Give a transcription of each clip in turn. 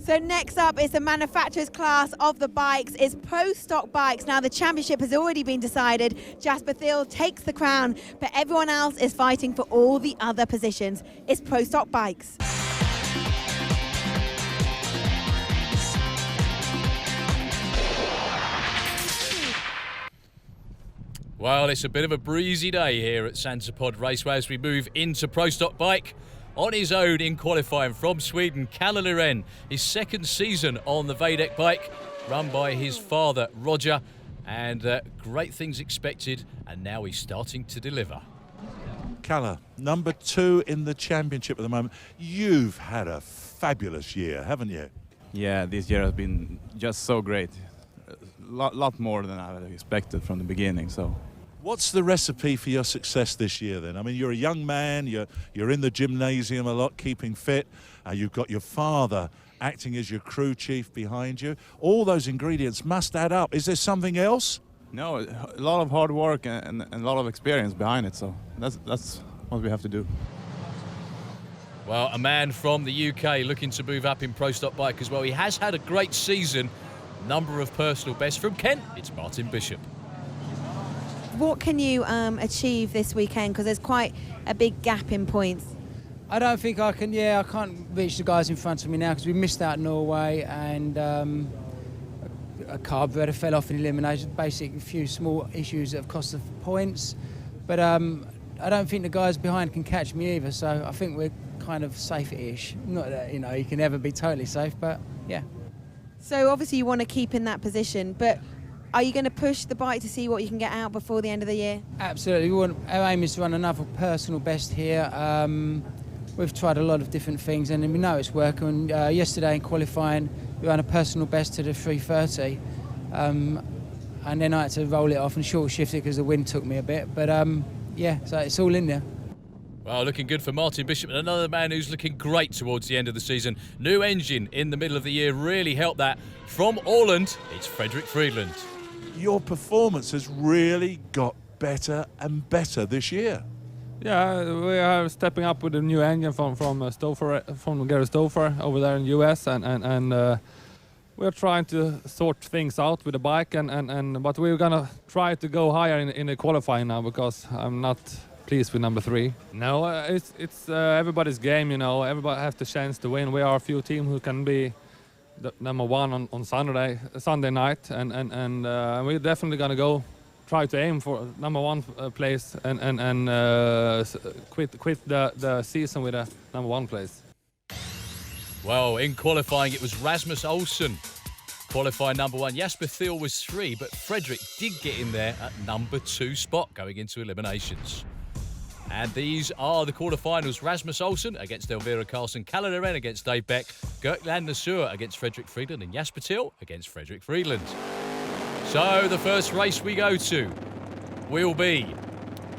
So next up is the manufacturer's class of the bikes, is Pro Stock Bikes. Now the championship has already been decided. Jasper Thiel takes the crown, but everyone else is fighting for all the other positions. It's Pro Stock Bikes. Well, it's a bit of a breezy day here at SantaPod Raceway as we move into Pro Stock Bike. On his own in qualifying from Sweden, Kalle Liren, his second season on the Vadek bike, run by his father, Roger, and great things expected, and now he's starting to deliver. Kalle, number 2 in the championship at the moment. You've had a fabulous year, haven't you? Yeah, this year has been just so great. A lot more than I expected from the beginning, so. What's the recipe for your success this year then? I mean, you're a young man, you're in the gymnasium a lot, keeping fit. You've got your father acting as your crew chief behind you. All those ingredients must add up. Is there something else? No, a lot of hard work and a lot of experience behind it, so that's what we have to do. Well, a man from the UK looking to move up in Pro Stock Bike as well. He has had a great season, number of personal bests. From Kent, it's Martin Bishop. What can you achieve this weekend? Because there's quite a big gap in points. I don't think I can. Yeah, I can't reach the guys in front of me now because we missed out Norway and a carburetor fell off in elimination. Basically, a few small issues that have cost us points. But I don't think the guys behind can catch me either. So I think we're kind of safe-ish. Not that you can never be totally safe, but yeah. So obviously you want to keep in that position, but are you going to push the bike to see what you can get out before the end of the year? Absolutely. Our aim is to run another personal best here. We've tried a lot of different things and we know it's working. Yesterday in qualifying, we ran a personal best to the 3:30. And then I had to roll it off and short shift it because the wind took me a bit. But yeah, so it's all in there. Well, looking good for Martin Bishop, and another man who's looking great towards the end of the season. New engine in the middle of the year really helped that. From Åland, it's Fredrik Friedland. Your performance has really got better and better this year. Yeah, we are stepping up with a new engine from Gary Stouffer over there in the US, and we're trying to sort things out with the bike, but we're gonna try to go higher in the qualifying now because I'm not pleased with number 3. No, it's everybody's game, Everybody has the chance to win. We are a few teams who can be the number 1 on Sunday night, and we're definitely gonna try to aim for number 1 place and quit the season with a number 1 place. Well, in qualifying it was Rasmus Olsen, qualifying number 1. Jasper Thiel was 3, but Fredrik did get in there at number 2 spot going into eliminations. And these are the quarterfinals. Rasmus Olsen against Elvira Karlsson, Kalle Liren against Dave Beck, Gertland Nasur against Fredrik Friedland, and Jasper Thiel against Fredrik Friedland. So the first race we go to will be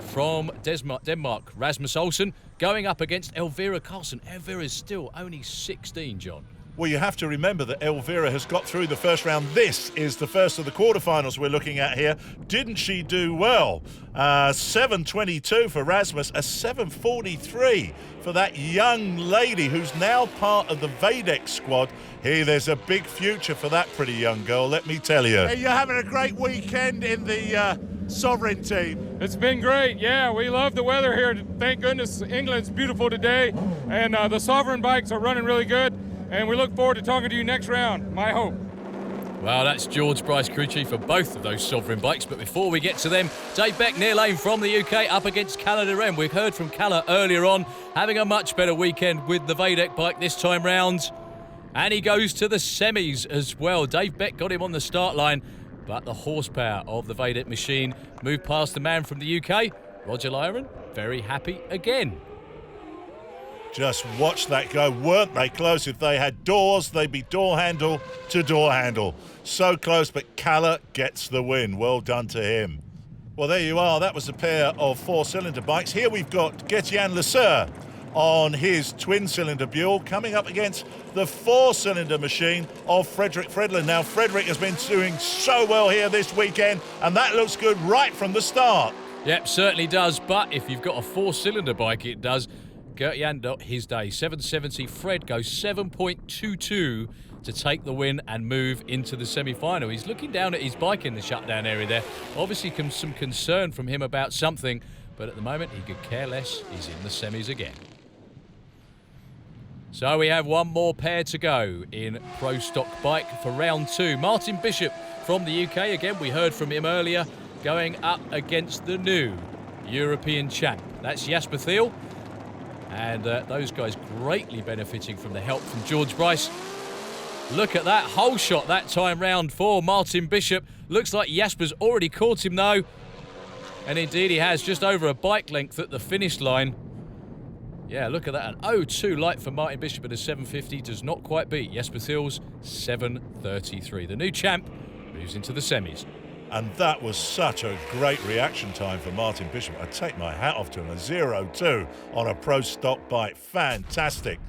from Denmark, Rasmus Olsen going up against Elvira Karlsson. Elvira's still only 16, John. Well, you have to remember that Elvira has got through the first round. This is the first of the quarterfinals we're looking at here. Didn't she do well? 7:22 for Rasmus, a 7:43 for that young lady who's now part of the Vadek squad. Hey, there's a big future for that pretty young girl, let me tell you. Hey, you're having a great weekend in the Sovereign team. It's been great, yeah. We love the weather here. Thank goodness England's beautiful today, and the Sovereign bikes are running really good. And we look forward to talking to you next round, my hope. Well, that's George Bryce, crew chief for both of those Sovereign bikes. But before we get to them, Dave Beck, near lane from the UK, up against Kalle Liren. We've heard from Kalle earlier on, having a much better weekend with the Vadek bike this time round. And he goes to the semis as well. Dave Beck got him on the start line, but the horsepower of the Vadek machine moved past the man from the UK. Roger Lyron, very happy again. Just watch that go. Weren't they close? If they had doors, they'd be door handle to door handle. So close, but Kalle gets the win. Well done to him. Well, there you are. That was a pair of 4-cylinder bikes. Here we've got Gertjan Lesur on his twin-cylinder Buell coming up against the 4-cylinder machine of Fredrik Friedland. Now, Fredrik has been doing so well here this weekend, and that looks good right from the start. Yep, certainly does. But if you've got a 4-cylinder bike, it does. Gertjan, not his day. 7.70. Fred goes 7.22 to take the win and move into the semi-final. He's looking down at his bike in the shutdown area there. Obviously some concern from him about something, but at the moment he could care less. He's in the semis again. So we have one more pair to go in Pro Stock Bike for round 2. Martin Bishop from the UK. Again, we heard from him earlier, going up against the new European champ. That's Jasper Thiel. And those guys greatly benefiting from the help from George Bryce. Look at that hole shot that time round for Martin Bishop. Looks like Jasper's already caught him though. And indeed he has, just over a bike length at the finish line. Yeah, look at that. An 0.2 light for Martin Bishop at a 7.50 does not quite beat Jasper Thiel's 7.33. The new champ moves into the semis. And that was such a great reaction time for Martin Bishop. I take my hat off to him. A 0.2 on a Pro Stock bike. Fantastic.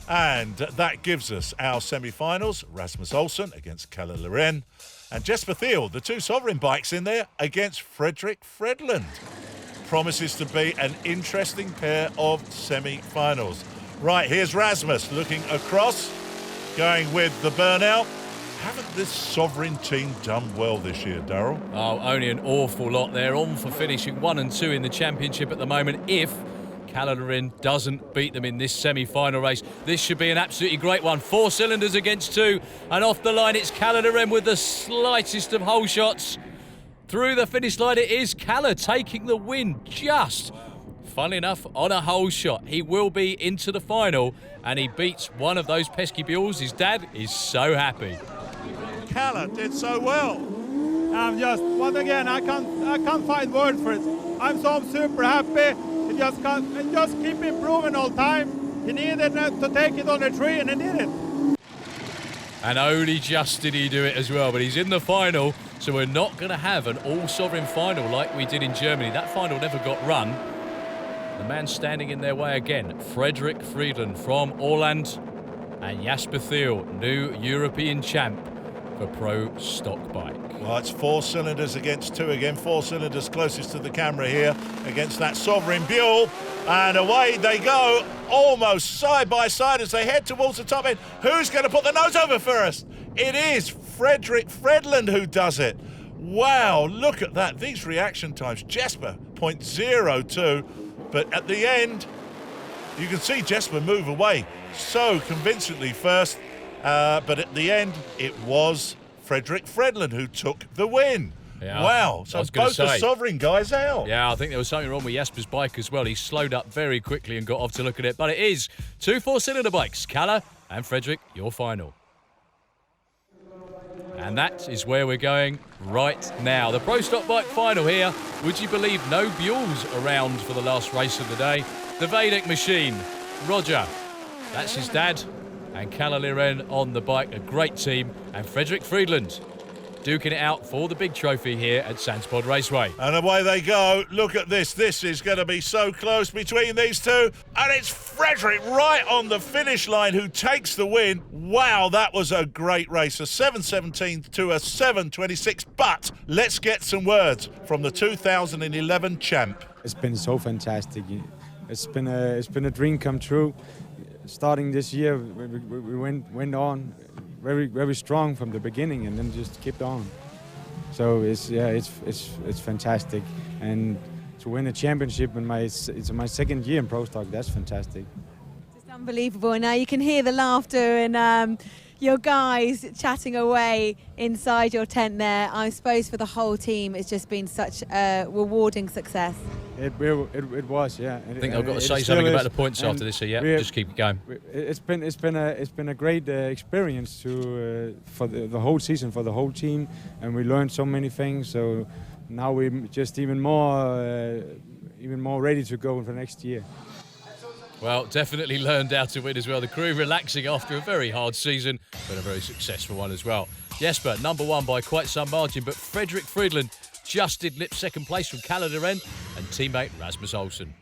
And that gives us our semi-finals. Rasmus Olsen against Kalle Loren. And Jasper Thiel, the two Sovereign bikes in there, against Fredrik Fredlund. Promises to be an interesting pair of semi-finals. Right, here's Rasmus looking across, going with the burnout. Haven't this Sovereign team done well this year, Daryl? Oh, only an awful lot. They're on for finishing 1 and 2 in the championship at the moment if Kalle Loren doesn't beat them in this semi-final race. This should be an absolutely great one. 4 cylinders against 2, and off the line it's Kalle Loren with the slightest of hole shots. Through the finish line it is Kalle taking the win just, funnily enough, on a hole shot. He will be into the final, and he beats one of those pesky mules. His dad is so happy. Kalle did so well. I'm just, once again, I can't find words for it. I'm so super happy. He just keep improving all the time. He needed to take it on the tree, and he did it. And only just did he do it as well, but he's in the final, so we're not going to have an all-sovereign final like we did in Germany. That final never got run. The man standing in their way again, Fredrik Fredlund from Åland, and Jasper Thiel, new European champ for Pro Stock Bike. Well, it's 4 cylinders against 2 again. 4 cylinders closest to the camera here against that Sovereign Buell. And away they go, almost side by side as they head towards the top end. Who's going to put the nose over first? It is Fredrik Fredlund who does it. Wow, look at that. These reaction times. Jasper, 0.02. But at the end, you can see Jasper move away so convincingly first. But at the end, it was Fredrik Fredlund who took the win. Yeah, wow, so both the Sovereign guys out. Yeah, I think there was something wrong with Jasper's bike as well. He slowed up very quickly and got off to look at it. But it is 2 4-cylinder bikes. Kalle and Fredrik, your final. And that is where we're going right now. The Pro Stock Bike final here. Would you believe no Buells around for the last race of the day? The Vadek machine, Roger, that's his dad, and Kalle Loren on the bike, a great team, and Fredrik Fredlund duking it out for the big trophy here at SantaPod Raceway. And away they go. Look at this. This is going to be so close between these two. And it's Fredrik right on the finish line who takes the win. Wow, that was a great race. A 7.17 to a 7.26. But let's get some words from the 2011 champ. It's been so fantastic. It's been a dream come true. Starting this year, we went on very strong from the beginning, and then just kept on. So it's fantastic, and to win a championship in it's my second year in Pro Stock, that's fantastic. It's unbelievable. Now you can hear the laughter and your guys chatting away inside your tent there. I suppose for the whole team, it's just been such a rewarding success. It was, yeah. I think I've got to say something about the points after this, so yeah, just keep it going. It's been a great experience for the whole season, for the whole team, and we learned so many things. So now we're just even more ready to go for next year. Well, definitely learned how to win as well. The crew relaxing after a very hard season, but a very successful one as well. Jasper, number 1 by quite some margin, but Fredrik Fredlund just did nip second place from Kalle Loren and teammate Rasmus Olsen.